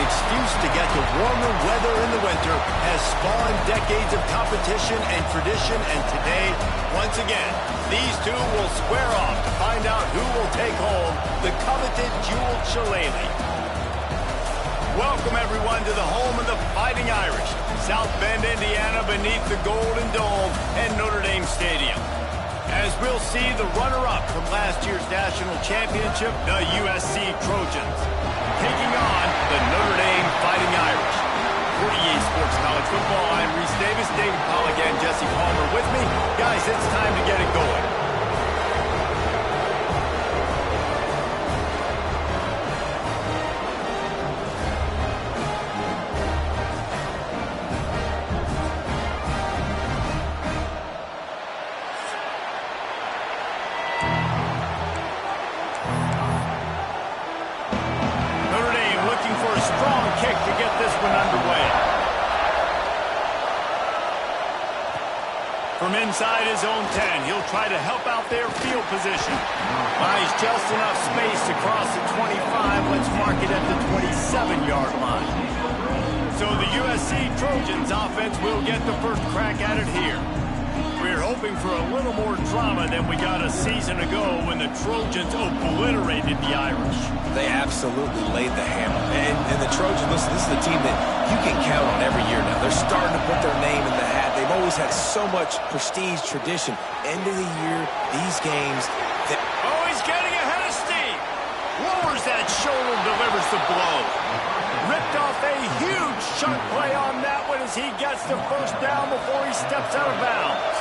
excuse to get to warmer weather in the winter has spawned decades of competition and tradition, and today, once again, these two will square off to find out who will take home the coveted jeweled shillelagh. Welcome, everyone, to the home of the Fighting Irish, South Bend, Indiana, beneath the Golden Dome and Notre Dame Stadium. As we'll see the runner-up from last year's national championship, the USC Trojans, taking on the Notre Dame Fighting Irish. For EA Sports College Football, I'm Reese Davis, David Pollack, and Jesse Palmer with me. Guys, it's time to get it going. From inside his own 10, he'll try to help out their field position. Buys just enough space to cross the 25. Let's mark it at the 27-yard line. So the USC Trojans offense will get the first crack at it here. We're hoping for a little more drama than we got a season ago when the Trojans obliterated the Irish. They absolutely laid the hammer. And the Trojans, listen, this is a team that you can count on every year now. They're starting to put their name in the hat. They've always had so much prestige, tradition. End of the year, these games. Oh, he's getting ahead of steam. Lowers that shoulder, delivers the blow. Ripped off a huge chunk play on that one as he gets the first down before he steps out of bounds.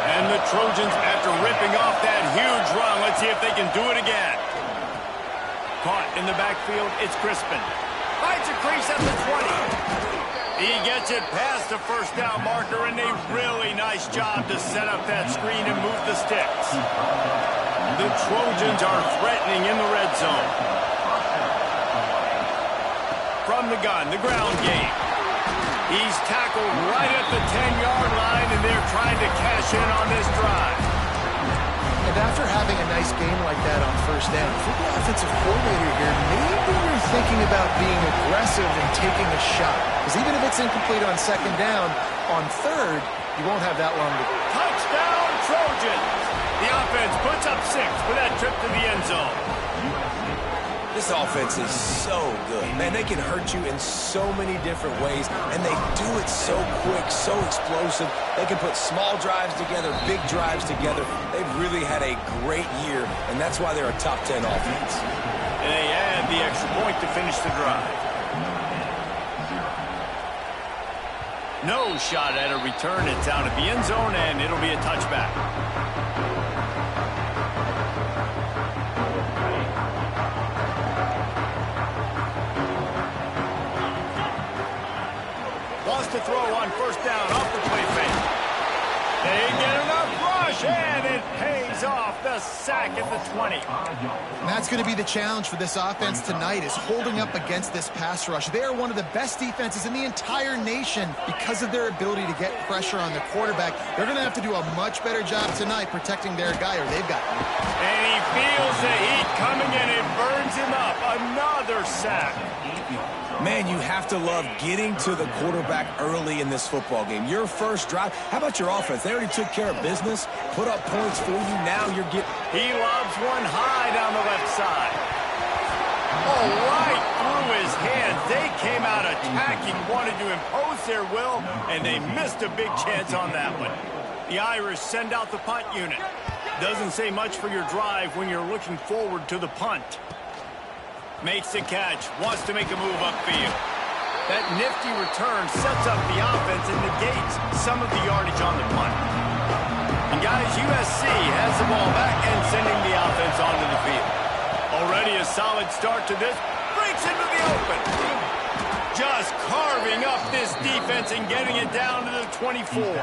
And the Trojans, after ripping off that huge run, let's see if they can do it again. Caught in the backfield, it's Crispin. Finds a crease at the 20. He gets it past the first down marker, and a really nice job to set up that screen and move the sticks. The Trojans are threatening in the red zone. From the gun, the ground game. He's tackled right at the 10-yard line, and they're trying to cash in on this drive. And after having a nice game like that on first down, for the offensive coordinator here, maybe you're thinking about being aggressive and taking a shot. Because even if it's incomplete on second down, on third, you won't have that long to go. Touchdown, Trojans! The offense puts up 6 for that trip to the end zone. This offense is so good. Man, they can hurt you in so many different ways, and they do it so quick, so explosive. They can put small drives together, big drives together. They've really had a great year, and that's why they're a top 10 offense. And they add the extra point to finish the drive. No shot at a return. It's out of the end zone, and it'll be a touchback. Wants to throw on first down off the play fake. They get enough rush, and it pays off. The sack at the 20. And that's going to be the challenge for this offense tonight, is holding up against this pass rush. They are one of the best defenses in the entire nation because of their ability to get pressure on the quarterback. They're going to have to do a much better job tonight protecting their guy, or they've got him. And he feels the heat coming, and it burns him up. Another sack. Man, you have to love getting to the quarterback early in this football game. Your first drive, how about your offense? They already took care of business, put up points for you. Now you're getting... He lobs one high down the left side. Oh, right through his hands. They came out attacking, wanted to impose their will, and they missed a big chance on that one. The Irish send out the punt unit. Doesn't say much for your drive when you're looking forward to the punt. Makes the catch, wants to make a move upfield. That nifty return sets up the offense and negates some of the yardage on the punt. And guys, USC has the ball back and sending the offense onto the field. Already a solid start to this. Breaks into the open. Just carving up this defense and getting it down to the 24.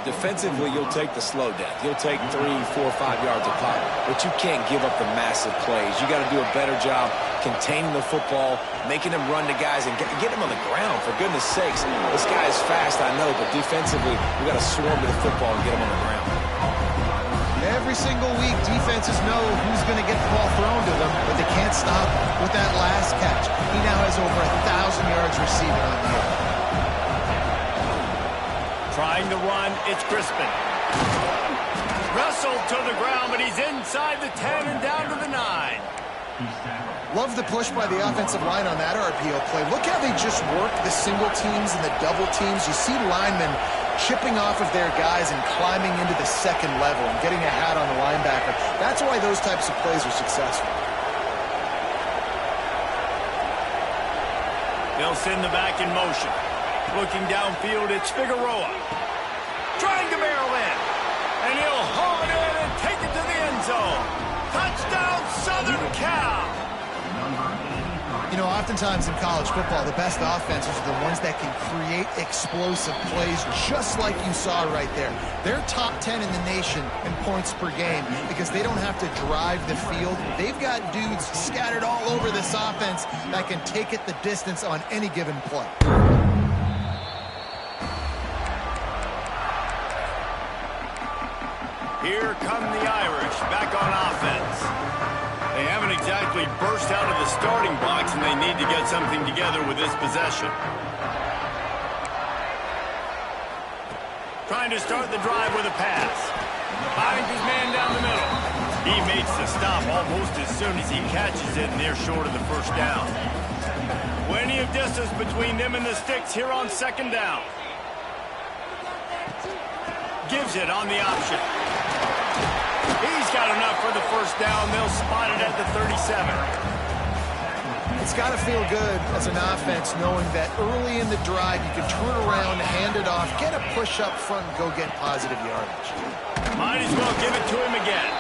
Defensively, you'll take the slow down. You'll take 3, 4, 5 yards a pop, but you can't give up the massive plays. You got to do a better job containing the football, making them run to guys, and get them on the ground, for goodness sakes. This guy is fast, I know, but defensively, we got to swarm to the football and get him on the ground. Every single week, defenses know who's going to get the ball thrown to them, but they can't stop with that last catch. He now has over 1,000 yards receiving on the year. Trying to run, it's Crispin. Wrestled to the ground, but he's inside the 10 and down to the 9. Love the push by the offensive line on that RPO play. Look how they just work the single teams and the double teams. You see linemen chipping off of their guys and climbing into the second level and getting a hat on the linebacker. That's why those types of plays are successful. They'll send the back in motion. Looking downfield, it's Figueroa. Trying to barrel in. And he'll haul it in and take it to the end zone. Touchdown, Southern Cal! You know, oftentimes in college football, the best offenses are the ones that can create explosive plays just like you saw right there. They're top 10 in the nation in points per game because they don't have to drive the field. They've got dudes scattered all over this offense that can take it the distance on any given play. Here come the Irish back on offense. They haven't exactly burst out of the starting blocks, and they need to get something together with this possession. Trying to start the drive with a pass. Finds his man down the middle. He makes the stop almost as soon as he catches it, and they're short of the first down. Plenty of distance between them and the sticks here on second down. Gives it on the option. He's got enough for the first down. They'll spot it at the 37. It's got to feel good as an offense knowing that early in the drive you can turn around, hand it off, get a push up front, and go get positive yardage. Might as well give it to him again.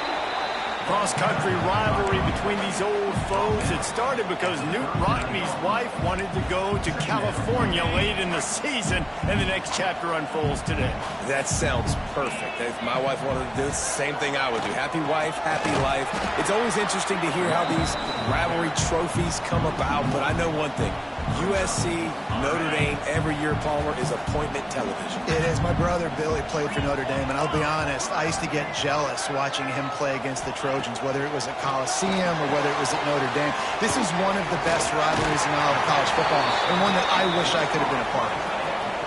Cross-country rivalry between these old foes. It started because Newt Rockne's wife wanted to go to California late in the season, and the next chapter unfolds today. That sounds perfect. If my wife wanted to do the same thing I would do. Happy wife, happy life. It's always interesting to hear how these rivalry trophies come about, but I know one thing. USC, Notre Dame, every year, Palmer, is appointment television. It is. My brother Billy played for Notre Dame, and I'll be honest, I used to get jealous watching him play against the Trojans, whether it was at Coliseum or whether it was at Notre Dame. This is one of the best rivalries in all of college football, and one that I wish I could have been a part of.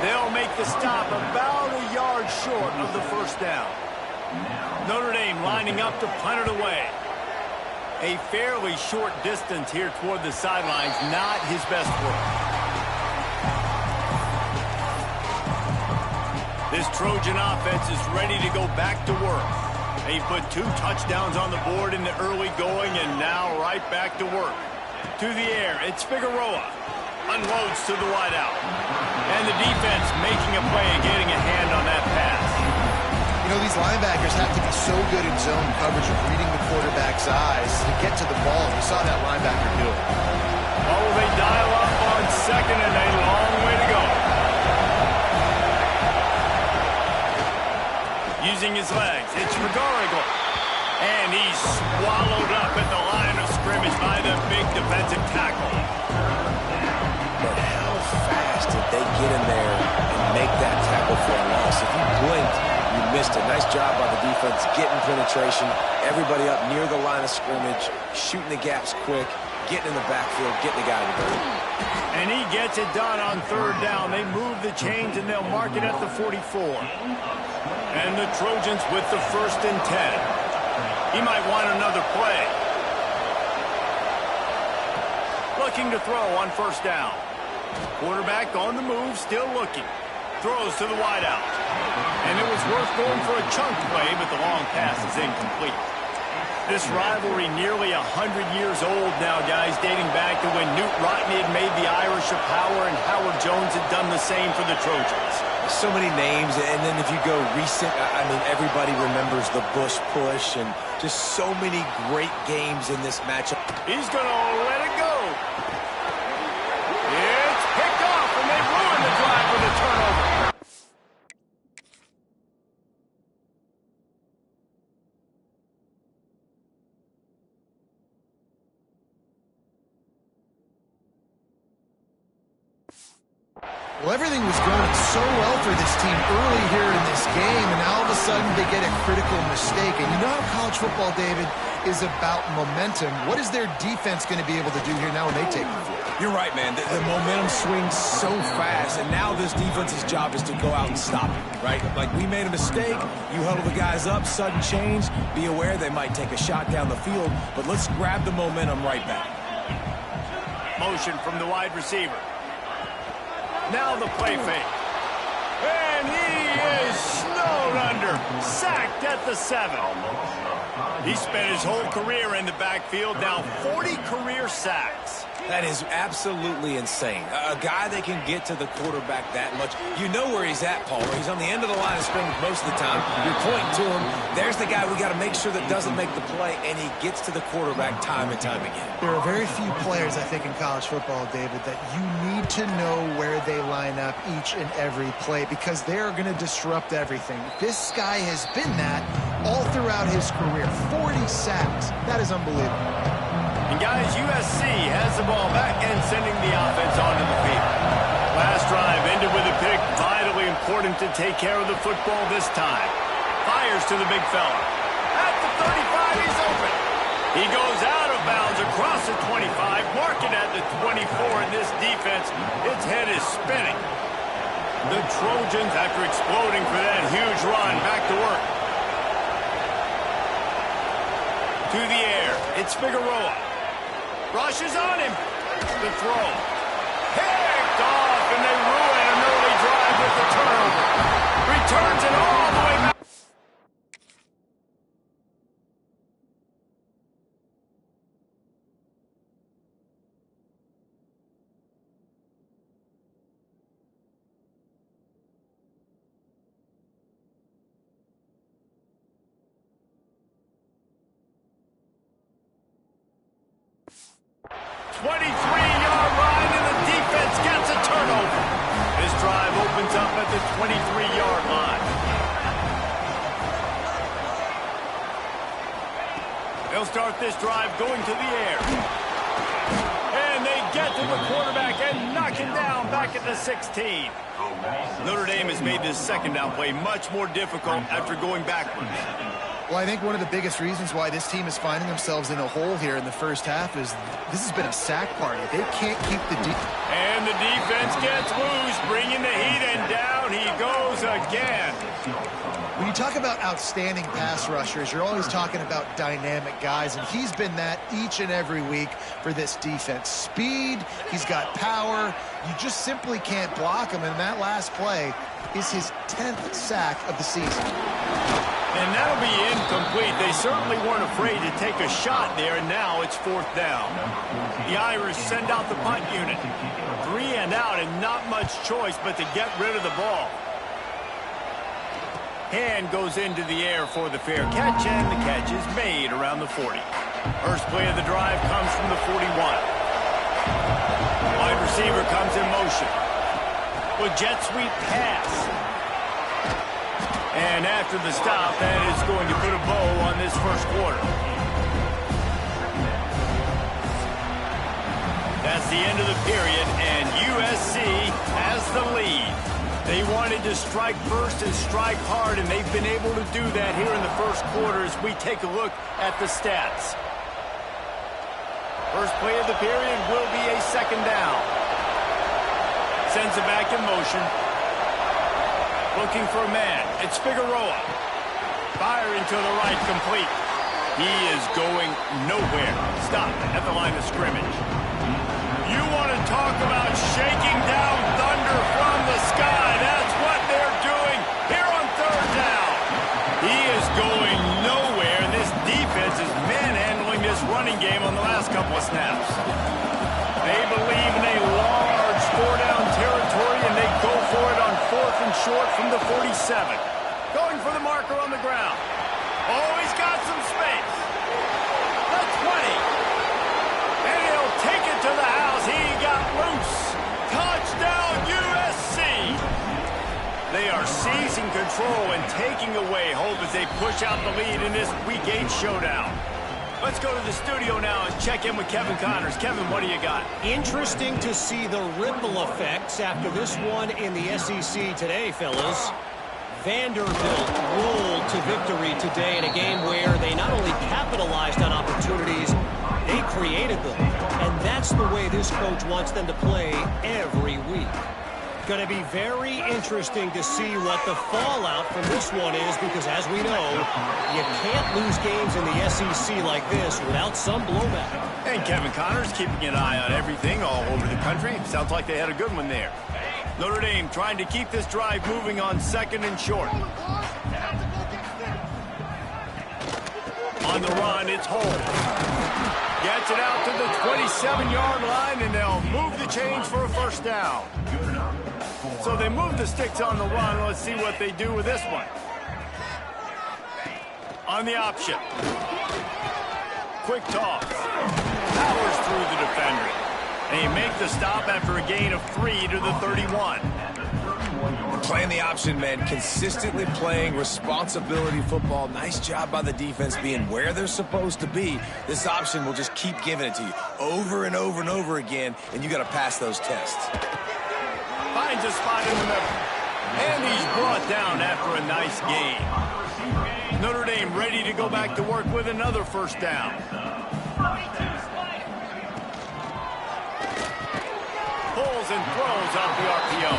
They'll make the stop about a yard short of the first down. Notre Dame lining up to punt it away. A fairly short distance here toward the sidelines, not his best work. This Trojan offense is ready to go back to work. They put 2 touchdowns on the board in the early going, and now right back to work. To the air, it's Figueroa. Unloads to the wideout. And the defense making a play and getting a hand on that pass. You know, these linebackers have to be so good in zone coverage of reading the quarterback's eyes to get to the ball. You saw that linebacker do it. Oh, they dial up on second and a long way to go. Using his legs, it's Figueroa. And he's swallowed up at the line of scrimmage by the big defensive tackle. But how fast did they get in there and make that tackle for a loss? If you blinked, you missed it. Nice job by the defense getting penetration. Everybody up near the line of scrimmage, shooting the gaps quick, getting in the backfield, getting the guy to go. And he gets it done on third down. They move the chains, and they'll mark it at the 44. And the Trojans with the 1st and 10. He might want another play. Looking to throw on first down. Quarterback on the move, still looking. Throws to the wideout. And it was worth going for a chunk play, but the long pass is incomplete. This rivalry nearly 100 years old now, guys, dating back to when Newt Rockne had made the Irish a power and Howard Jones had done the same for the Trojans. So many names, and then if you go recent, I mean, everybody remembers the Bush push and just so many great games in this matchup. He's going to let it go. It's picked off, and they ruined the drive with a turnover. Well, everything was going so well for this team early here in this game, and all of a sudden they get a critical mistake. And you know how college football, David, is about momentum. What is their defense going to be able to do here now when they take the field? You're right, man. The momentum swings so fast, and now this defense's job is to go out and stop it, right? Like, we made a mistake, you huddle the guys up, sudden change, be aware they might take a shot down the field, but let's grab the momentum right back. Motion from the wide receiver. Now the play fake. And he is snowed under. Sacked at the 7. He spent his whole career in the backfield, now 40 career sacks. That is absolutely insane. A guy that can get to the quarterback that much. You know where he's at, Paul. He's on the end of the line of scrimmage most of the time. You're pointing to him. There's the guy we got to make sure that doesn't make the play, and he gets to the quarterback time and time again. There are very few players, I think, in college football, David, that you need to know where they line up each and every play because they're going to disrupt everything. This guy has been that all throughout his career. 40 sacks. That is unbelievable. And guys, USC has the ball back and sending the offense onto the field. Last drive ended with a pick. Vitally important to take care of the football this time. Fires to the big fella. At the 35, he's open. He goes out of bounds across the 25, mark it at the 24, and this defense, its head is spinning. The Trojans, after exploding for that huge run, back to work. To the air, it's Figueroa. Rushes on him. The throw. Picked off, and they ruin an early drive with the turnover. Returns it all the way back. The 23-yard line. They'll start this drive going to the air. And they get to the quarterback and knock him down back at the 16. Notre Dame has made this second down play much more difficult after going backwards. Well, I think one of the biggest reasons why this team is finding themselves in a hole here in the first half is this has been a sack party. They can't keep the and the defense gets loose, bringing the heat, and down he goes again. When you talk about outstanding pass rushers, you're always talking about dynamic guys, and he's been that each and every week for this defense. Speed, he's got power. You just simply can't block him, and that last play is his 10th sack of the season. And that'll be incomplete. They certainly weren't afraid to take a shot there, and now it's 4th down. The Irish send out the punt unit. 3 and out, and not much choice but to get rid of the ball. Hand goes into the air for the fair catch, and the catch is made around the 40. First play of the drive comes from the 41. Wide receiver comes in motion. With jet sweep pass. And after the stop, that is going to put a bow on this first quarter. That's the end of the period, and USC has the lead. They wanted to strike first and strike hard, and they've been able to do that here in the first quarter as we take a look at the stats. First play of the period will be a second down. Sends it back in motion. Looking for a man. It's Figueroa. Firing to the right, complete. He is going nowhere. Stop at the line of scrimmage. You want to talk about shaking down thunder from the sky. That's what they're doing here on 3rd down. He is going nowhere, and this defense is manhandling this running game on the last couple of snaps. They believe in a large 4-down territory, and they go for it on 4th and short from the 47. Going for the marker on the ground. Oh, he's got some space. The 20. And he'll take it to the house. He got loose. Touchdown, USC. They are seizing control and taking away hope as they push out the lead in this Week 8 showdown. Let's go to the studio now and check in with Kevin Connors. Kevin, what do you got? Interesting to see the ripple effects after this one in the SEC today, fellas. Vanderbilt rolled to victory today in a game where they not only capitalized on opportunities, they created them. And that's the way this coach wants them to play every week. Going to be very interesting to see what the fallout from this one is, because as we know, you can't lose games in the SEC like this without some blowback. And Kevin Connors keeping an eye on everything all over the country. Sounds like they had a good one there. Notre Dame trying to keep this drive moving on 2nd and short. On the run, it's Holt. Gets it out to the 27-yard line, and they'll move the chains for a first down. So they move the sticks on the run. Let's see what they do with this one. On the option. Quick toss. Powers through the defender. And he makes the stop after a gain of 3 to the 31. Playing the option, man. Consistently playing responsibility football. Nice job by the defense being where they're supposed to be. This option will just keep giving it to you over and over and over again, and you got to pass those tests. Finds a spot in the middle. And he's brought down after a nice gain. Notre Dame ready to go back to work with another first down. Pulls and throws off the RPO.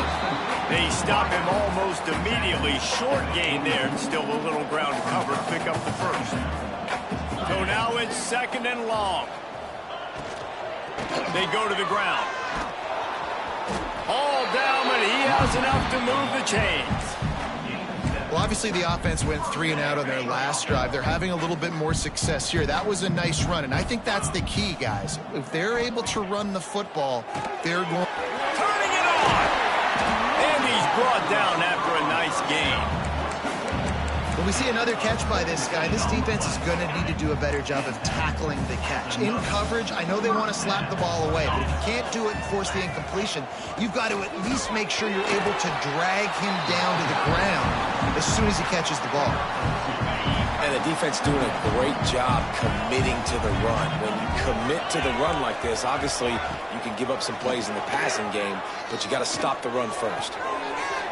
They stop him almost immediately. Short gain there, and still a little ground to cover to pick up the first. So now it's 2nd and long. They go to the ground. All down, but he has enough to move the chains. Well, obviously the offense went 3 and out on their last drive. They're having a little bit more success here. That was a nice run, and I think that's the key, guys. If they're able to run the football, they're going... Turning it on! And he's brought down after a nice gain. When we see another catch by this guy, this defense is going to need to do a better job of tackling the catch. In coverage, I know they want to slap the ball away, but if you can't do it and force the incompletion, you've got to at least make sure you're able to drag him down to the ground as soon as he catches the ball. And the defense doing a great job committing to the run. When you commit to the run like this, obviously you can give up some plays in the passing game, but you got to stop the run first.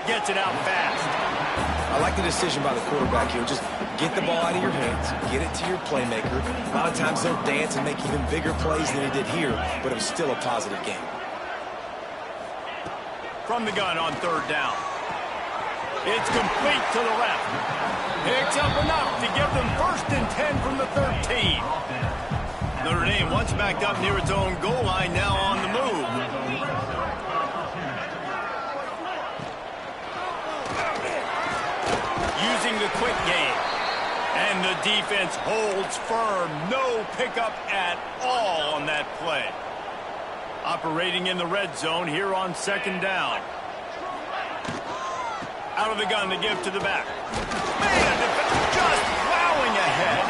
Gets it out fast. I like the decision by the quarterback here. Just get the ball out of your hands, get it to your playmaker. A lot of times they'll dance and make even bigger plays than he did here, but it was still a positive game. From the gun on 3rd down. It's complete to the left. Picks up enough to give them 1st and 10 from the 13. Notre Dame once backed up near its own goal line, now on the move. Using the quick game. And the defense holds firm. No pickup at all on that play. Operating in the red zone here on 2nd down. Out of the gun to give to the back. Man, just plowing ahead.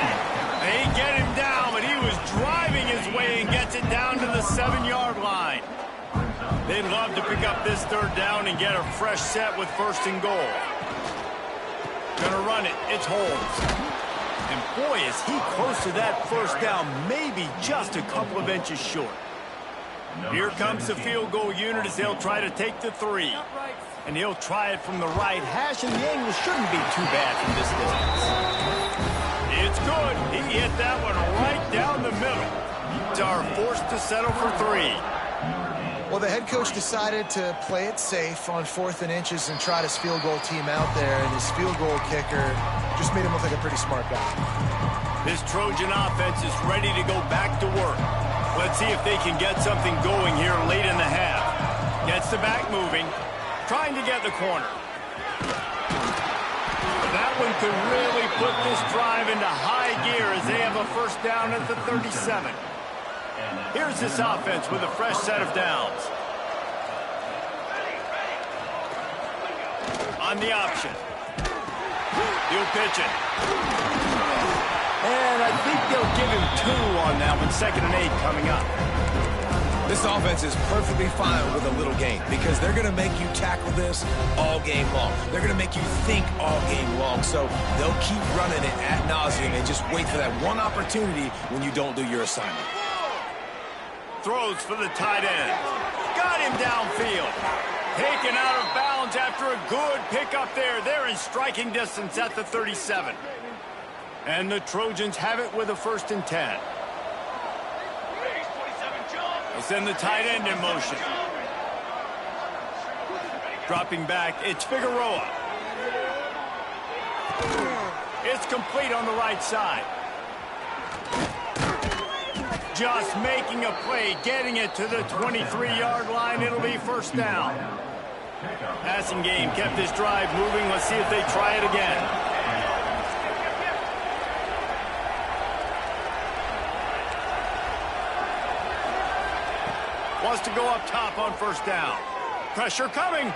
They get him down, but he was driving his way and gets it down to the 7-yard line. They'd love to pick up this 3rd down and get a fresh set with 1st and goal. Gonna run it. It's Holmes. And boy, is he close to that first down, maybe just a couple of inches short. Here comes the field goal unit as they'll try to take the 3. And he'll try it from the right hash, and the angle shouldn't be too bad from this distance. It's good. He hit that one right down the middle. Are forced to settle for 3. Well, the head coach decided to play it safe on 4th and inches and trot his field goal team out there, and his field goal kicker just made him look like a pretty smart guy. This Trojan offense is ready to go back to work. Let's see if they can get something going here late in the half. Gets the back moving, trying to get the corner. That one could really put this drive into high gear as they have a first down at the 37. Here's this offense with a fresh set of downs. On the option. He'll pitch it. And I think they'll give him 2 on that one. 2nd and 8 coming up. This offense is perfectly fine with a little game because they're going to make you tackle this all game long. They're going to make you think all game long. So they'll keep running it ad nauseum and just wait for that one opportunity when you don't do your assignment. Throws for the tight end. Got him downfield. Taken out of bounds after a good pickup there. They're in striking distance at the 37. And the Trojans have it with a 1st and 10. They send the tight end in motion. Dropping back, it's Figueroa. It's complete on the right side. Just making a play, getting it to the 23-yard line. It'll be 1st down. Passing game kept this drive moving. Let's see if they try it again. Wants to go up top on 1st down. Pressure coming.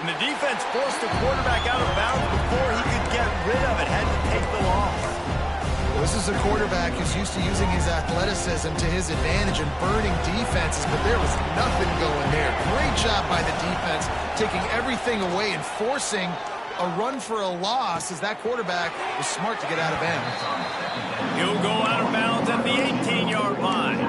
And the defense forced the quarterback out of bounds before he could get rid of it. Had to take the loss. This is a quarterback who's used to using his athleticism to his advantage and burning defenses, but there was nothing going there. Great job by the defense, taking everything away and forcing a run for a loss as that quarterback was smart to get out of bounds. He'll go out of bounds at the 18-yard line.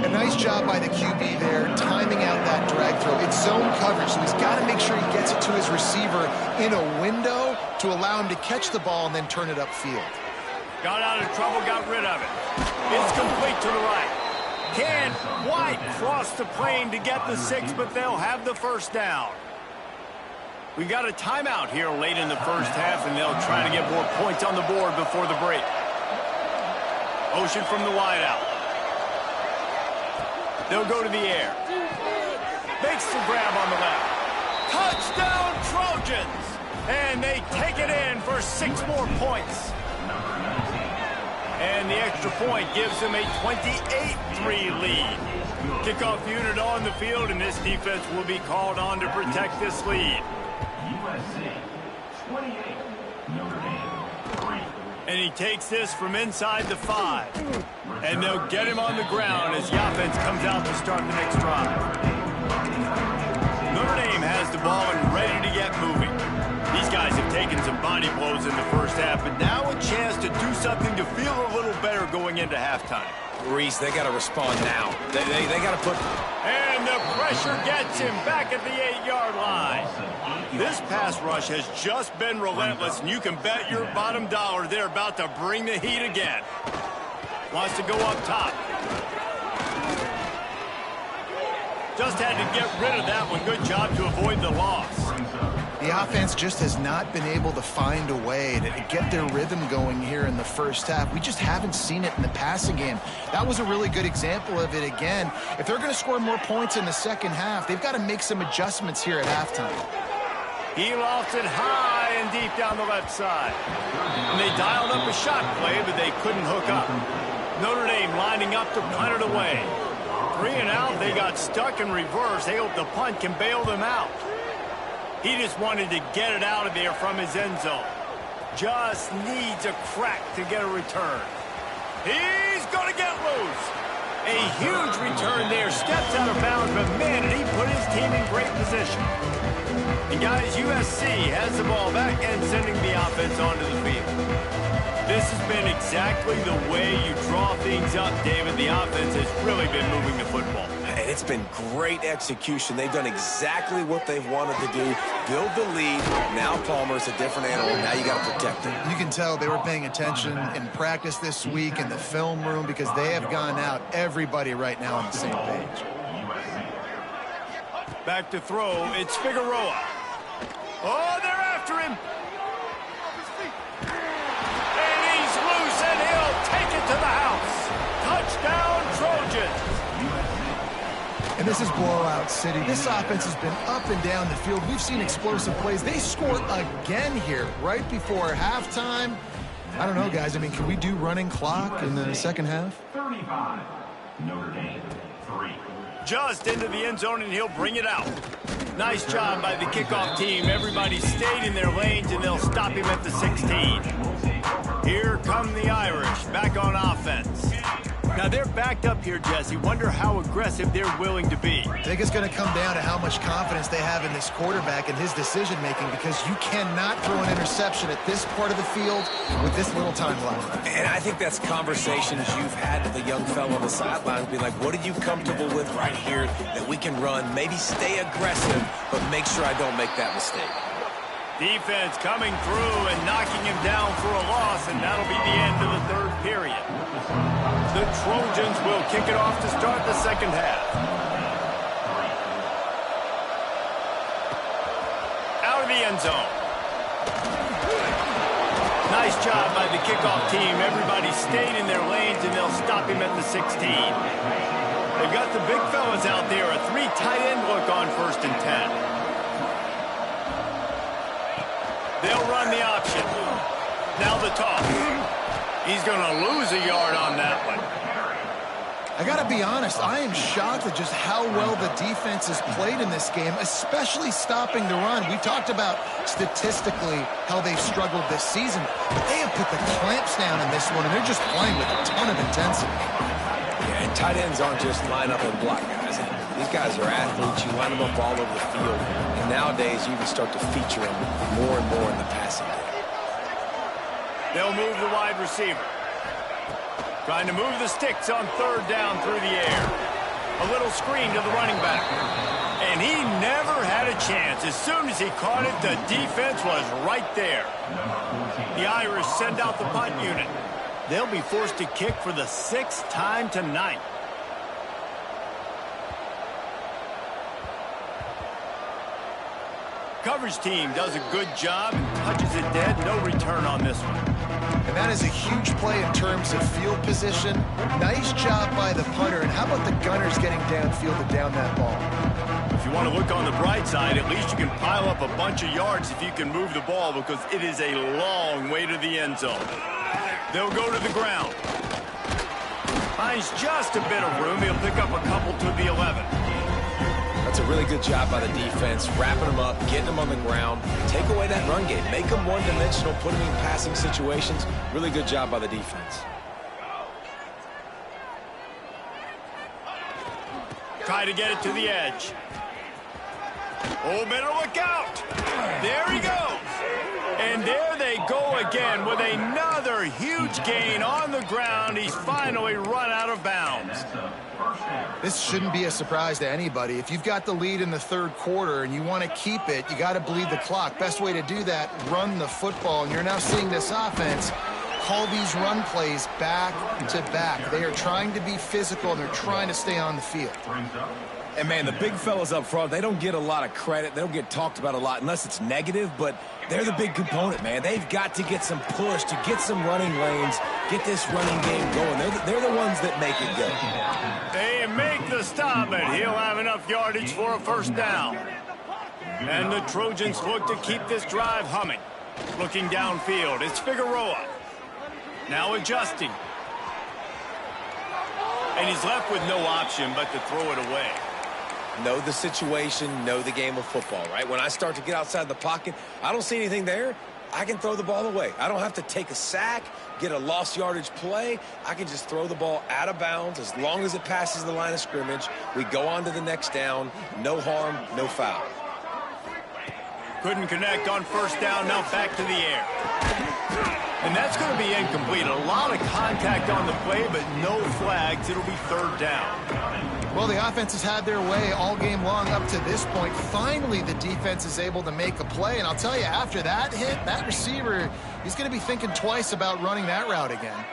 A nice job by the QB there, timing out that drag throw. It's zone coverage, so he's got to make sure he gets it to his receiver in a window to allow him to catch the ball and then turn it upfield. Got out of trouble, got rid of it. It's complete to the right. Can White cross the plane to get the 6, but they'll have the 1st down. We've got a timeout here late in the 1st half, and they'll try to get more points on the board before the break. Motion from the wideout. They'll go to the air. Makes the grab on the left. Touchdown, Trojans! And they take it in for 6 more points. And the extra point gives them a 28-3 lead. Kickoff unit on the field, and this defense will be called on to protect this lead. USC 28, Notre Dame 3. And he takes this from inside the 5. And they'll get him on the ground as the offense comes out to start the next drive. Notre Dame has the ball and ready to get moving. These guys have taken some body blows in the 1st half, but now a chance to do something to feel a little better going into halftime. Reese, they got to respond now. They got to put... And the pressure gets him back at the 8-yard line. This pass rush has just been relentless, and you can bet your bottom dollar they're about to bring the heat again. Wants to go up top. Just had to get rid of that one. Good job to avoid the loss. The offense just has not been able to find a way to get their rhythm going here in the 1st half. We just haven't seen it in the passing game. That was a really good example of it again. If they're going to score more points in the 2nd half, they've got to make some adjustments here at halftime. He lofts it high and deep down the left side. And they dialed up a shot play, but they couldn't hook up. Notre Dame lining up to punt it away. 3 and out, they got stuck in reverse. They hope the punt can bail them out. He just wanted to get it out of there from his end zone. Just needs a crack to get a return. He's going to get loose. A huge return there. Steps out of bounds, but man, did he put his team in great position. And guys, USC has the ball back and sending the offense onto the field. This has been exactly the way you draw things up, David. The offense has really been moving the football. And it's been great execution. They've done exactly what they've wanted to do. Build the lead. Now Palmer's a different animal. Now you got to protect him. You can tell they were paying attention in practice this week in the film room because they have gone out, everybody right now on the same page. Back to throw. It's Figueroa. Oh, they're after him. And he's loose, and he'll take it to the house. Touchdown, Trojans. And this is blowout city. This offense has been up and down the field. We've seen explosive plays. They score again here right before halftime. I don't know, guys. I mean, can we do running clock in the 2nd half? 35, Notre Dame, 3. Just into the end zone, and he'll bring it out. Nice job by the kickoff team. Everybody stayed in their lanes, and they'll stop him at the 16. Here come the Irish, back on offense. Now they're backed up here, Jesse. Wonder how aggressive they're willing to be. I think it's going to come down to how much confidence they have in this quarterback and his decision-making, because you cannot throw an interception at this part of the field with this little time left. And I think that's conversations you've had with a young fellow on the sideline. Be like, what are you comfortable with right here that we can run? Maybe stay aggressive, but make sure I don't make that mistake. Defense coming through and knocking him down for a loss, and that'll be the end of the third period. The Trojans will kick it off to start the second half. Out of the end zone. Nice job by the kickoff team. Everybody stayed in their lanes, and they'll stop him at the 16. They've got the big fellas out there. A 3 tight end look on 1st and 10. They'll run the option. Now the toss. He's going to lose a yard on that one. I got to be honest, I am shocked at just how well the defense has played in this game, especially stopping the run. We talked about statistically how they've struggled this season, but they have put the clamps down in this one, and they're just playing with a ton of intensity. Yeah, and tight ends aren't just line up and block guys. These guys are athletes. You line them up all over the field. And nowadays, you can start to feature them more and more in the passing game. They'll move the wide receiver. Trying to move the sticks on 3rd down through the air. A little screen to the running back. And he never had a chance. As soon as he caught it, the defense was right there. The Irish send out the punt unit. They'll be forced to kick for the 6th time tonight. Coverage team does a good job and touches it dead. No return on this one. And that is a huge play in terms of field position. Nice job by the punter. And how about the gunners getting downfield and down that ball? If you want to look on the bright side, at least you can pile up a bunch of yards if you can move the ball, because it is a long way to the end zone. They'll go to the ground. Finds just a bit of room. He'll pick up a couple to the 11. That's a really good job by the defense, wrapping them up, getting them on the ground, take away that run game, make them one-dimensional, put them in passing situations. Really good job by the defense. Try to get it to the edge. Oh, better look out. There he goes. And there they go again with another huge gain on the ground. He's finally run out of bounds. This shouldn't be a surprise to anybody. If you've got the lead in the 3rd quarter and you want to keep it, you got to bleed the clock. Best way to do that, run the football. And you're now seeing this offense call these run plays back to back. They are trying to be physical, and they're trying to stay on the field. And, man, the big fellas up front, they don't get a lot of credit. They don't get talked about a lot unless it's negative, but they're the big component, man. They've got to get some push, to get some running lanes, get this running game going. They're the ones that make it go. They make the stop, and he'll have enough yardage for a 1st down. And the Trojans look to keep this drive humming. Looking downfield, it's Figueroa. Now adjusting. And he's left with no option but to throw it away. Know the situation, know the game of football, right? When I start to get outside the pocket, I don't see anything there, I can throw the ball away. I don't have to take a sack, get a lost yardage play. I can just throw the ball out of bounds as long as it passes the line of scrimmage. We go on to the next down. No harm, no foul. Couldn't connect on 1st down, now back to the air. And that's going to be incomplete. A lot of contact on the play, but no flags. It'll be 3rd down. Well, the offense has had their way all game long up to this point. Finally, the defense is able to make a play. And I'll tell you, after that hit, that receiver, he's going to be thinking twice about running that route again.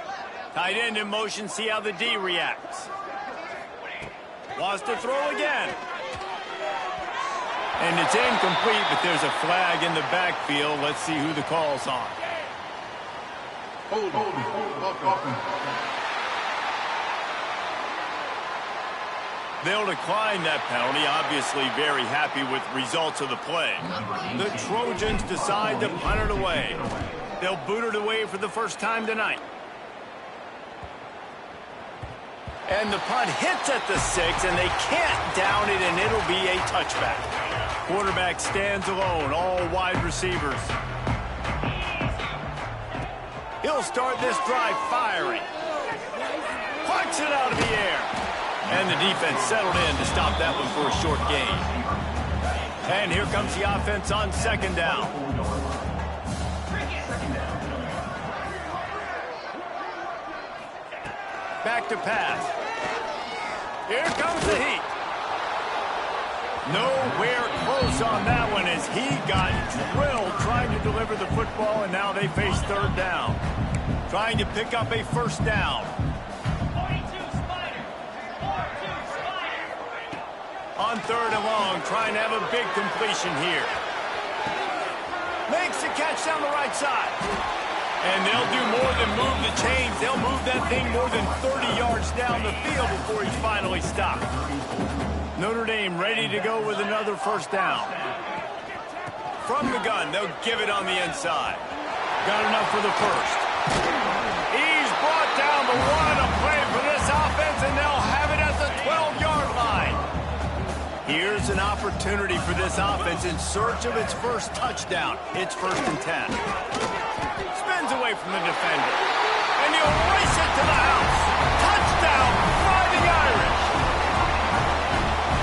Tight end in motion, see how the D reacts. Wants to throw again. And it's incomplete, but there's a flag in the backfield. Let's see who the call's on. Hold. They'll decline that penalty, obviously very happy with results of the play. The Trojans decide to punt it away. They'll boot it away for the 1st time tonight. And the punt hits at the 6, and they can't down it, and it'll be a touchback. Quarterback stands alone, all wide receivers. He'll start this drive firing. Punch it out of the air. And the defense settled in to stop that one for a short gain. And here comes the offense on second down. Back to pass. Here comes the heat. Nowhere close on that one as he got drilled trying to deliver the football, and now they face third down. Trying to pick up a first down. On third and long, trying to have a big completion here. Makes the catch down the right side. And they'll do more than move the chains. They'll move that thing more than 30 yards down the field before he's finally stopped. Notre Dame ready to go with another first down. From the gun, they'll give it on the inside. Got enough for the first. He's brought down the one. A play for this offense, and they'll have it at the 12-yard line. Here's an opportunity for this offense in search of its first touchdown. It's 1st and 10. Spins away from the defender. And he'll race it to the house. Touchdown, Fighting Irish.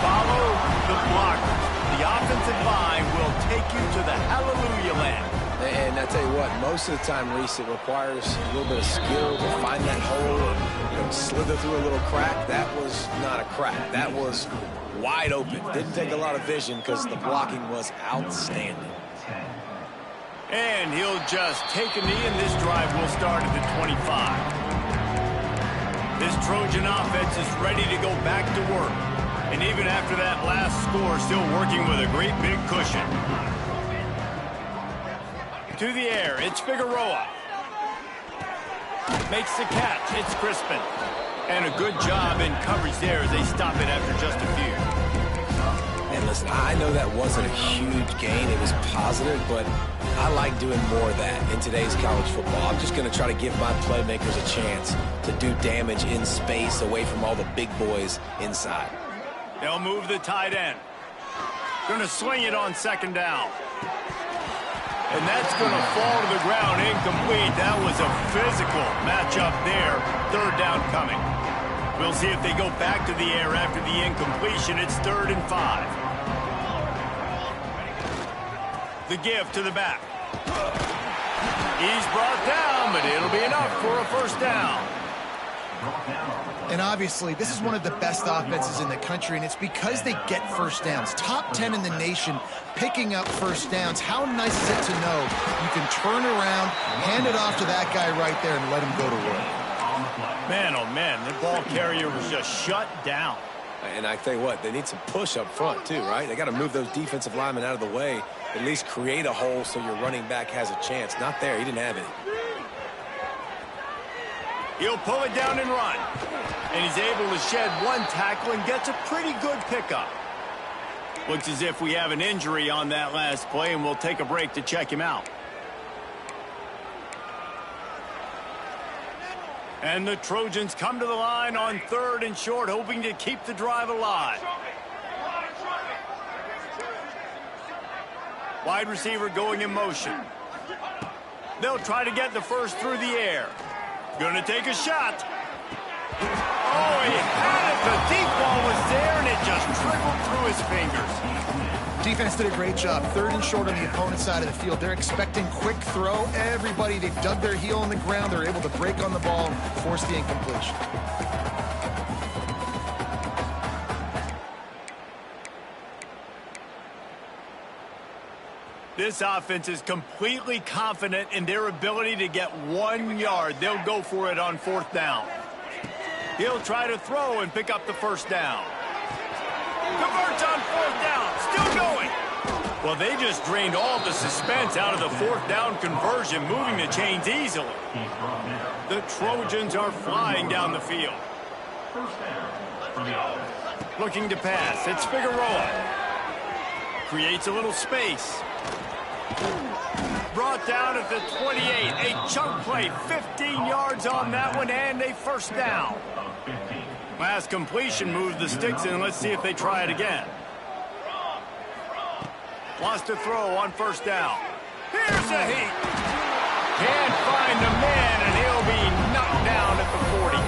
Follow the blockers. The offensive line will take you to the hallelujah land. And I tell you what, most of the time, Reese, it requires a little bit of skill to find that hole or slither through a little crack. That was not a crack. That was wide open. Didn't take a lot of vision because the blocking was outstanding. And he'll just take a knee, and this drive will start at the 25. This Trojan offense is ready to go back to work. And even after that last score, still working with a great big cushion. To the air, it's Figueroa. Makes the catch, it's Crispin. And a good job in coverage there as they stop it after just a few. And listen, I know that wasn't a huge gain. It was positive, but I like doing more of that in today's college football. I'm just going to try to give my playmakers a chance to do damage in space away from all the big boys inside. They'll move the tight end. Going to swing it on second down. And that's going to fall to the ground incomplete. That was a physical matchup there. Third down coming. We'll see if they go back to the air after the incompletion. It's 3rd and 5. The give to the back. He's brought down, but it'll be enough for a first down. And obviously, this is one of the best offenses in the country, and it's because they get first downs. Top 10 in the nation picking up first downs. How nice is it to know you can turn around, hand it off to that guy right there, and let him go to work. Man, oh man, the ball carrier was just shut down. And I tell you what, they need some push up front too, right? They got to move those defensive linemen out of the way, at least create a hole so your running back has a chance. Not there, he didn't have any. He'll pull it down and run. And he's able to shed one tackle and gets a pretty good pickup. Looks as if we have an injury on that last play, and we'll take a break to check him out. And the Trojans come to the line on 3rd and short, hoping to keep the drive alive. Wide receiver going in motion. They'll try to get the first through the air. Going to take a shot. Oh, he had it. The deep ball was there, and it just trickled through his fingers. Defense did a great job. 3rd and short on the opponent's side of the field. They're expecting quick throw. Everybody, they've dug their heel in the ground. They're able to break on the ball and force the incompletion. This offense is completely confident in their ability to get 1 yard. They'll go for it on 4th down. He'll try to throw and pick up the first down. Converts on 4th down. Still going. Well, they just drained all the suspense out of the 4th down conversion, moving the chains easily. The Trojans are flying down the field. Looking to pass. It's Figueroa. Creates a little space. Brought down at the 28. A chunk play, 15 yards on that one, and a first down. Last completion moved the sticks in. Let's see if they try it again. Wants to throw on 1st down. Here's a heat. Can't find the man, and he'll be knocked down at the 40.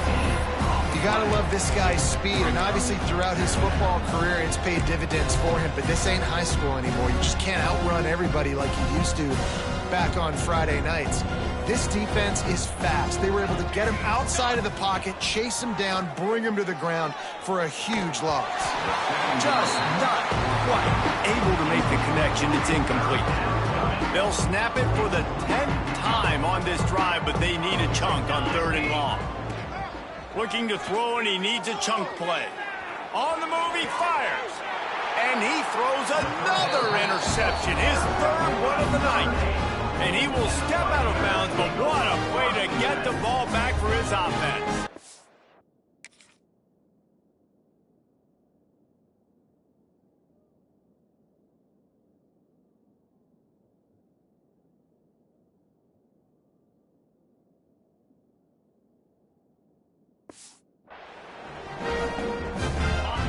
You gotta love this guy's speed, and obviously throughout his football career, it's paid dividends for him, but this ain't high school anymore. You just can't outrun everybody like you used to back on Friday nights. This defense is fast. They were able to get him outside of the pocket, chase him down, bring him to the ground for a huge loss. Just not quite able to make the connection. It's incomplete. They'll snap it for the 10th time on this drive, but they need a chunk on 3rd and long. Looking to throw, and he needs a chunk play. On the move, he fires. And he throws another interception, his 3rd one of the night. And he will step out of bounds, but what a way to get the ball back for his offense.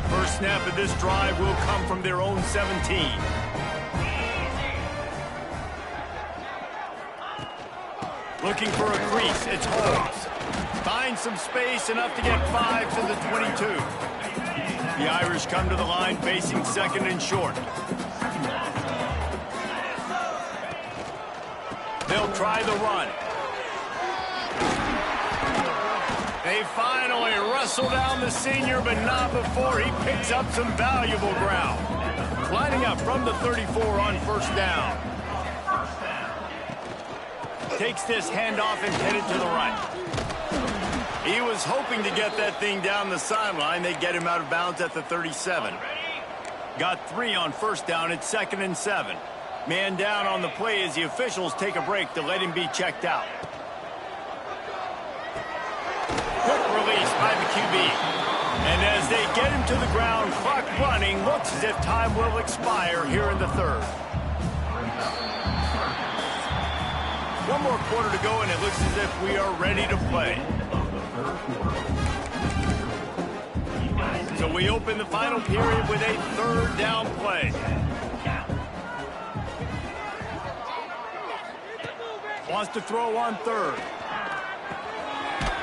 First snap of this drive will come from their own 17. Looking for a crease, it's Holmes. Finds some space, enough to get 5 to the 22. The Irish come to the line facing 2nd and short. They'll try the run. They finally wrestle down the senior, but not before he picks up some valuable ground. Lining up from the 34 on 1st down. Takes this handoff and headed to the right. He was hoping to get that thing down the sideline. They get him out of bounds at the 37. Got 3 on 1st down at 2nd and 7. Man down on the play as the officials take a break to let him be checked out. Quick release by the QB. And as they get him to the ground, clock running, looks as if time will expire here in the 3rd. One more quarter to go, and it looks as if we are ready to play. So we open the final period with a 3rd down play. Wants to throw on 3rd.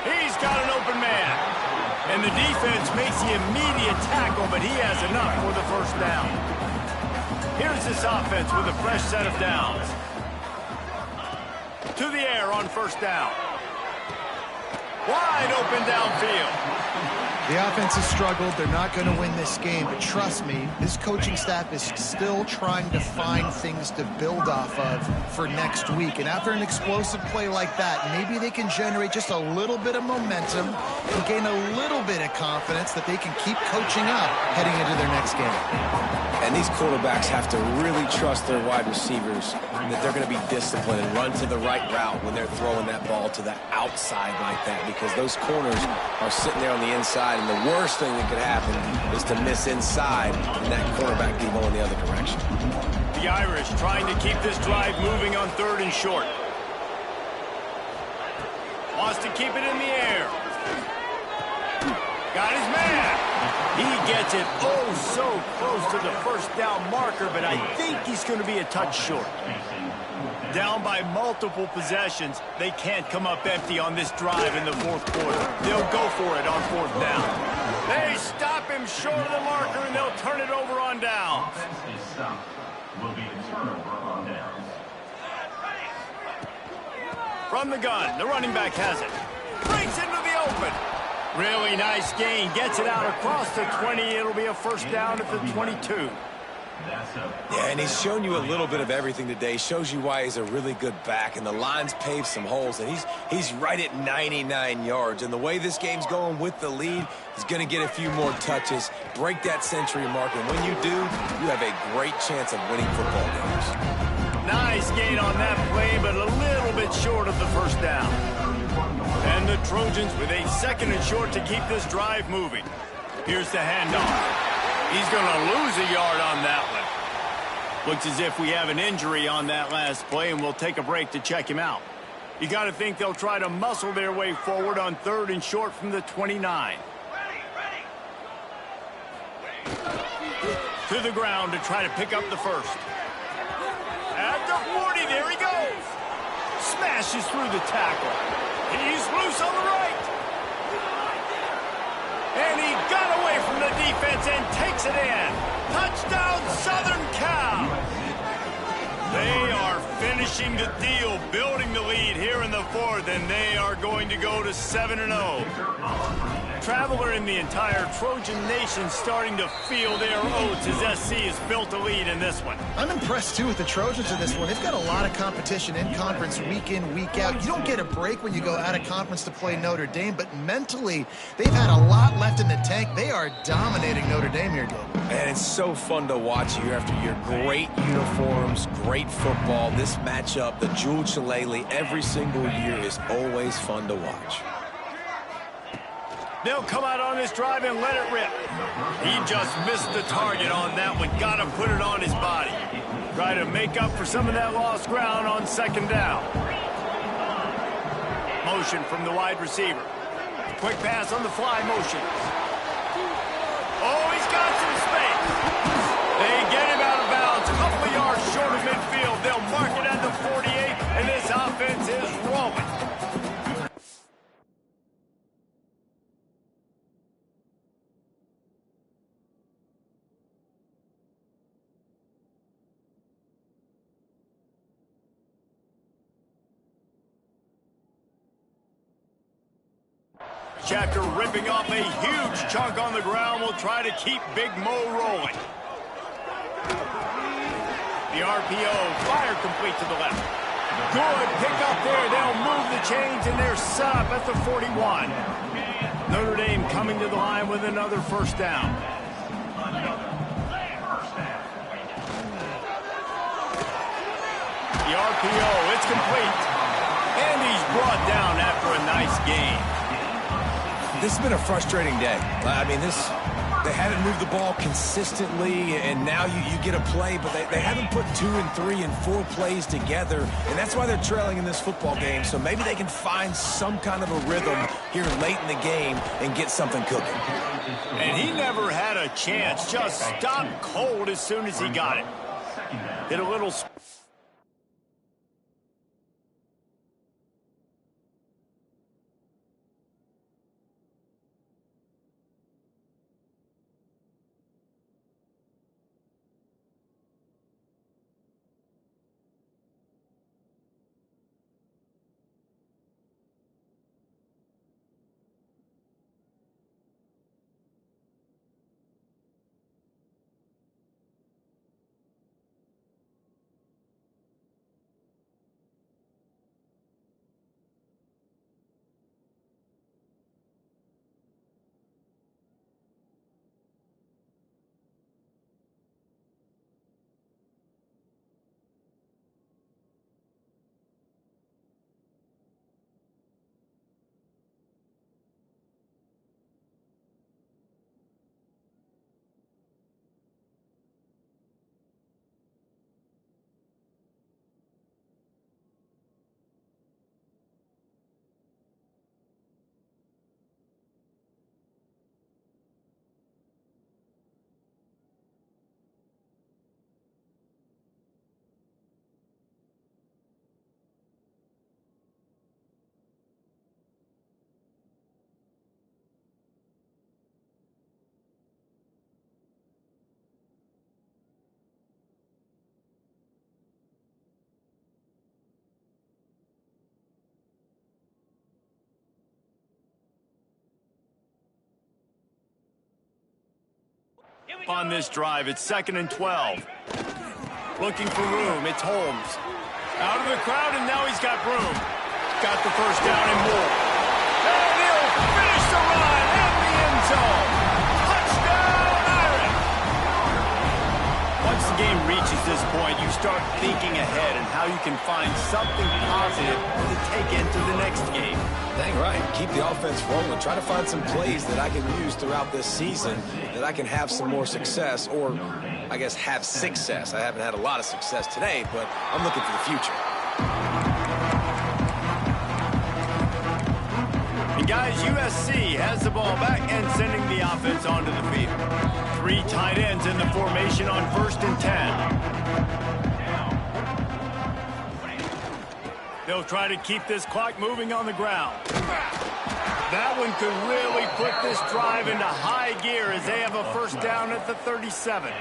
He's got an open man. And the defense makes the immediate tackle, but he has enough for the 1st down. Here's this offense with a fresh set of downs. To the air on 1st down. Wide open downfield. The offense has struggled. They're not going to win this game, but trust me, this coaching staff is still trying to find things to build off of for next week. And after an explosive play like that, maybe they can generate just a little bit of momentum and gain a little bit of confidence that they can keep coaching up heading into their next game. And these quarterbacks have to really trust their wide receivers that they're going to be disciplined and run to the right route when they're throwing that ball to the outside like that, because those corners are sitting there on the inside, and the worst thing that could happen is to miss inside and that quarterback be going the other direction. The Irish trying to keep this drive moving on 3rd and short. Wants to keep it in the air. Got his man. He gets it oh so close to the 1st down marker, but I think he's going to be a touch short. Down by multiple possessions, they can't come up empty on this drive in the 4th quarter. They'll go for it on 4th down. They stop him short of the marker, and they'll turn it over on downs. Will be a turnover on downs. From the gun, the running back has it. Breaks into the open. Really nice gain. Gets it out across the 20. It'll be a 1st down at the 22. Yeah, and he's shown you a little bit of everything today. Shows you why he's a really good back, and the line's paved some holes, and he's right at 99 yards. And the way this game's going with the lead, he's going to get a few more touches, break that century mark, and when you do, you have a great chance of winning football games. Nice gain on that play, but a little bit short of the 1st down. And the Trojans with a 2nd and short to keep this drive moving. Here's the handoff. He's going to lose a yard on that one. Looks as if we have an injury on that last play, and we'll take a break to check him out. You got to think they'll try to muscle their way forward on 3rd and short from the 29. To the ground to try to pick up the 1st. At the 40, there he goes. smashes through the tackle. He's loose on the right. And he got away from the defense and takes it in. Touchdown, Southern Cal. They are finishing the deal, building the lead here in the fourth, and they are going to go to 7-0. Traveler in the entire Trojan Nation starting to feel their oats as SC has built a lead in this one. I'm impressed, too, with the Trojans in this one. They've got a lot of competition in conference week in, week out. You don't get a break when you go out of conference to play Notre Dame, but mentally, they've had a lot left in the tank. They are dominating Notre Dame here, Dave. And it's so fun to watch year after year. Great uniforms, great football. This matchup, the Jewel Shillelagh, every single year is always fun to watch. They'll come out on this drive and let it rip. He just missed the target on that one. Got to put it on his body. Try to make up for some of that lost ground on second down. Motion from the wide receiver. Quick pass on the fly motion. Oh, he's got some space. They get him out of bounds. A couple of yards short of midfield. They'll mark it at the 48, and this offense is rolling. After ripping off a huge chunk on the ground, will try to keep Big Mo rolling. The RPO, fire complete to the left. Good pick up there. They'll move the chains, and they're set up at the 41. Notre Dame coming to the line with another first down. The RPO, it's complete. And he's brought down after a nice gain. This has been a frustrating day. I mean, they haven't moved the ball consistently, and now you get a play, but they haven't put 2 and 3 and 4 plays together, and that's why they're trailing in this football game. So maybe they can find some kind of a rhythm here late in the game and get something cooking. And he never had a chance. Just stopped cold as soon as he got it. Hit a little... On this drive, it's 2nd and 12. Looking for room, it's Holmes. Out of the crowd, and now he's got room. Got the first down and more. And he'll finish the run in the end zone. Touchdown, Irish! Once the game reaches this point, you start thinking ahead and how you can find something positive to take into the next game. Dang right. Keep the offense rolling. Try to find some plays that I can use throughout this season that I can have some more success, or I guess have success. I haven't had a lot of success today, but I'm looking for the future. And guys, USC has the ball back and sending the offense onto the field. 3 tight ends in the formation on 1st and 10. They'll try to keep this clock moving on the ground. That one could really put this drive into high gear as they have a first down at the 37.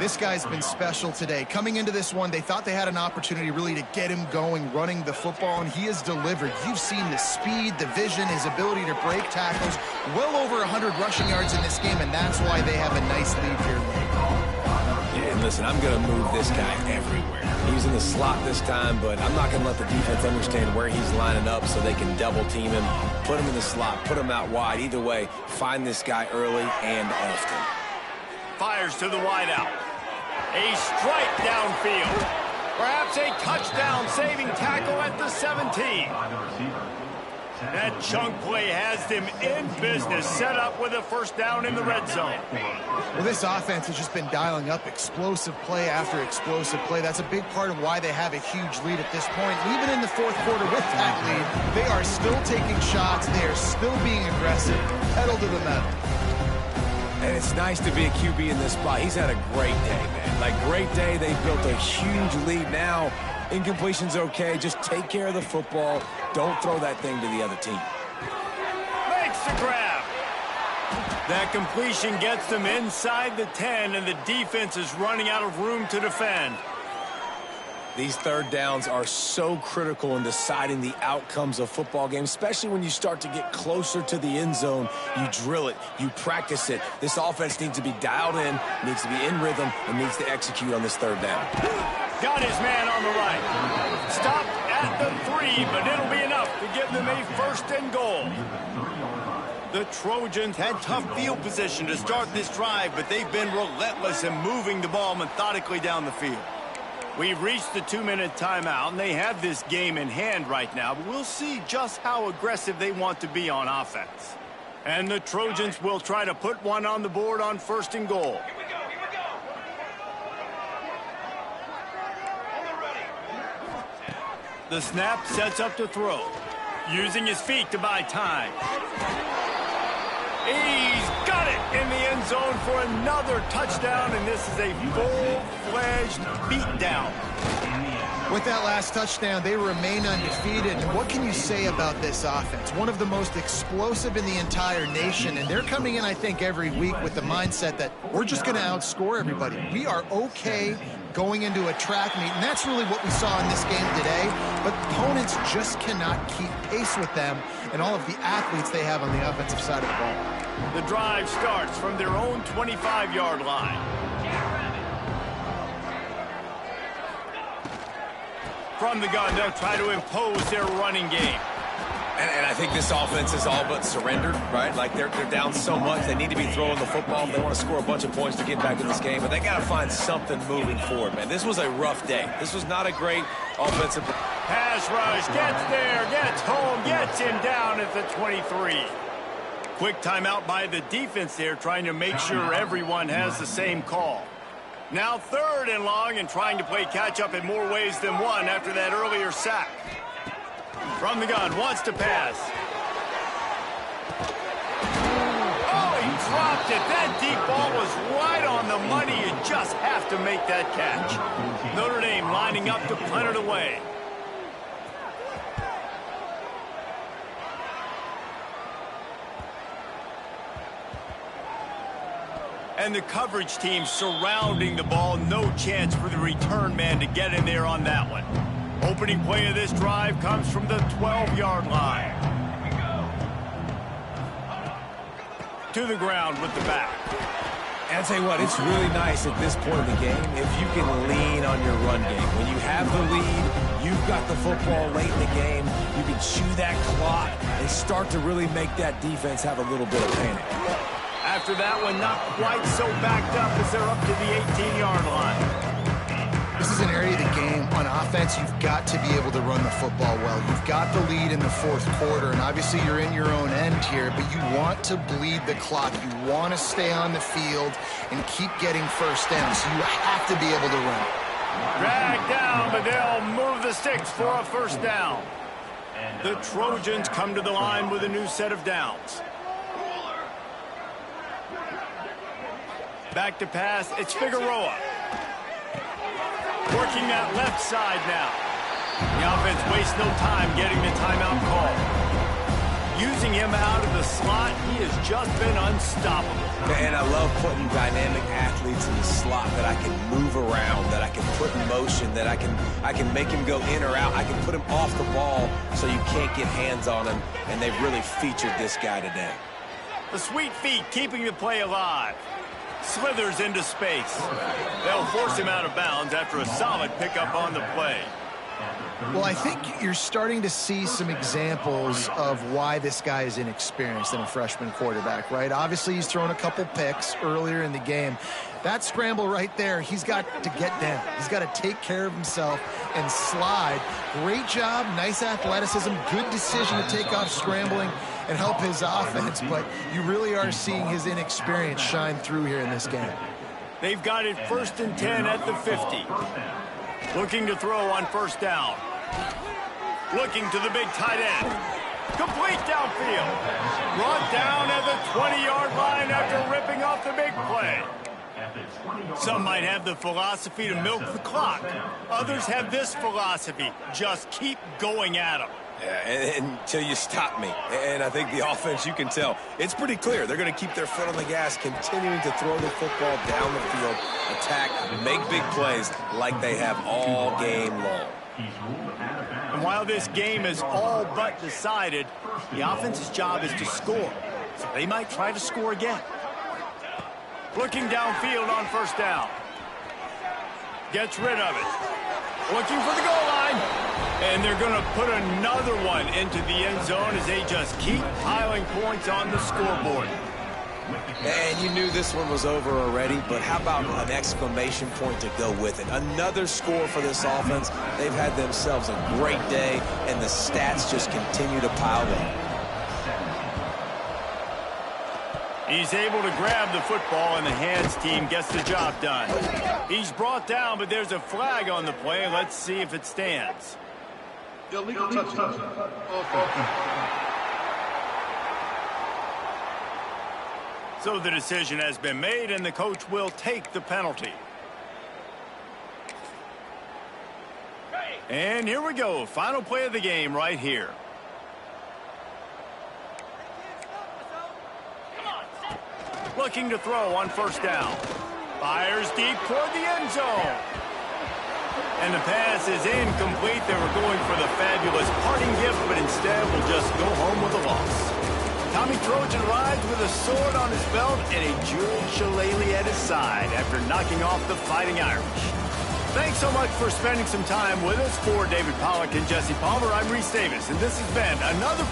This guy's been special today. Coming into this one, they thought they had an opportunity really to get him going, running the football, and he has delivered. You've seen the speed, the vision, his ability to break tackles. Well over 100 rushing yards in this game, and that's why they have a nice lead here. Yeah, and listen, I'm going to move this guy everywhere. He's in the slot this time, but I'm not going to let the defense understand where he's lining up so they can double team him, put him in the slot, put him out wide. Either way, find this guy early and often. Fires to the wideout. A strike downfield. Perhaps a touchdown-saving tackle at the 17. That chunk play has them in business, set up with a first down in the red zone. Well, this offense has just been dialing up explosive play after explosive play. That's a big part of why they have a huge lead at this point. Even in the fourth quarter with that lead, they are still taking shots. They are still being aggressive. Pedal to the metal. And it's nice to be a QB in this spot. He's had a great day, man. Like, great day. They've built a huge lead now. Incompletion's okay. Just take care of the football. Don't throw that thing to the other team. Makes the grab. That completion gets them inside the 10, and the defense is running out of room to defend. These third downs are so critical in deciding the outcomes of football games, especially when you start to get closer to the end zone. You drill it, you practice it. This offense needs to be dialed in, needs to be in rhythm, and needs to execute on this third down. Got his man on the right. Stopped at the 3, but it'll be enough to give them a first and goal. The Trojans had tough field position to start this drive, but they've been relentless in moving the ball methodically down the field. We've reached the 2-minute timeout, and they have this game in hand right now, but we'll see just how aggressive they want to be on offense. And the Trojans will try to put one on the board on first and goal. The snap sets up to throw. Using his feet to buy time. He's got it in the end zone for another touchdown, and this is a full-fledged beatdown. With that last touchdown, they remain undefeated. And what can you say about this offense? One of the most explosive in the entire nation, and they're coming in, I think, every week with the mindset that we're just going to outscore everybody. We are okay going into a track meet, and that's really what we saw in this game today. But opponents just cannot keep pace with them and all of the athletes they have on the offensive side of the ball. The drive starts from their own 25-yard line. From the gun, they'll try to impose their running game. And I think this offense is all but surrendered, right? Like, they're down so much, they need to be throwing the football. They want to score a bunch of points to get back in this game, but they got to find something moving forward, man. This was a rough day. This was not a great offensive. Pass rush, gets there, gets home, gets him down at the 23. Quick timeout by the defense there, trying to make sure everyone has the same call. Now 3rd and long, and trying to play catch-up in more ways than one after that earlier sack. From the gun, wants to pass. Oh, he dropped it. That deep ball was right on the money. You just have to make that catch. Notre Dame lining up to punt it away. And the coverage team surrounding the ball. No chance for the return man to get in there on that one. Opening play of this drive comes from the 12-yard line. To the ground with the back. And I'll tell you what, it's really nice at this point of the game if you can lean on your run game. When you have the lead, you've got the football late in the game, you can chew that clock and start to really make that defense have a little bit of panic. After that one, not quite so backed up as they're up to the 18-yard line. This is an area of the game. On offense, you've got to be able to run the football well. You've got the lead in the fourth quarter, and obviously you're in your own end here, but you want to bleed the clock. You want to stay on the field and keep getting first down, so you have to be able to run. Dragged down, but they'll move the sticks for a first down. The Trojans come to the line with a new set of downs. Back to pass, it's Figueroa. Working that left side now. The offense wastes no time getting the timeout call. Using him out of the slot, he has just been unstoppable. And I love putting dynamic athletes in the slot that I can move around, that I can put in motion, that I can make him go in or out. I can put him off the ball so you can't get hands on him, and they've really featured this guy today. The sweet feet keeping the play alive. Slithers into space. They'll force him out of bounds after a solid pickup on the play. Well, I think you're starting to see some examples of why this guy is inexperienced in a freshman quarterback, right? Obviously, he's thrown a couple picks earlier in the game. That scramble right there, he's got to get down. He's got to take care of himself and slide. Great job, nice athleticism, good decision to take off scrambling and help his offense, but you really are seeing his inexperience shine through here in this game. They've got it 1st and 10 at the 50. Looking to throw on 1st down. Looking to the big tight end. Complete downfield. Brought down at the 20-yard line after ripping off the big play. Some might have the philosophy to milk the clock. Others have this philosophy. Just keep going at them. Yeah, until you stop me. And I think the offense, you can tell, it's pretty clear. They're going to keep their foot on the gas, continuing to throw the football down the field, attack, make big plays like they have all game long. And while this game is all but decided, the offense's job is to score. So they might try to score again. Looking downfield on 1st down. Gets rid of it. Looking for the goal line. And they're going to put another one into the end zone as they just keep piling points on the scoreboard. And you knew this one was over already, but how about an exclamation point to go with it? Another score for this offense. They've had themselves a great day, and the stats just continue to pile up. He's able to grab the football, and the hands team gets the job done. He's brought down, but there's a flag on the play. Let's see if it stands. Illegal touchdown. So the decision has been made, and the coach will take the penalty. And here we go. Final play of the game right here. Looking to throw on 1st down. Fires deep toward the end zone. And the pass is incomplete. They were going for the fabulous parting gift, but instead will just go home with a loss. Tommy Trojan rides with a sword on his belt and a jeweled shillelagh at his side after knocking off the Fighting Irish. Thanks so much for spending some time with us. For David Pollack and Jesse Palmer, I'm Reese Davis, and this has been another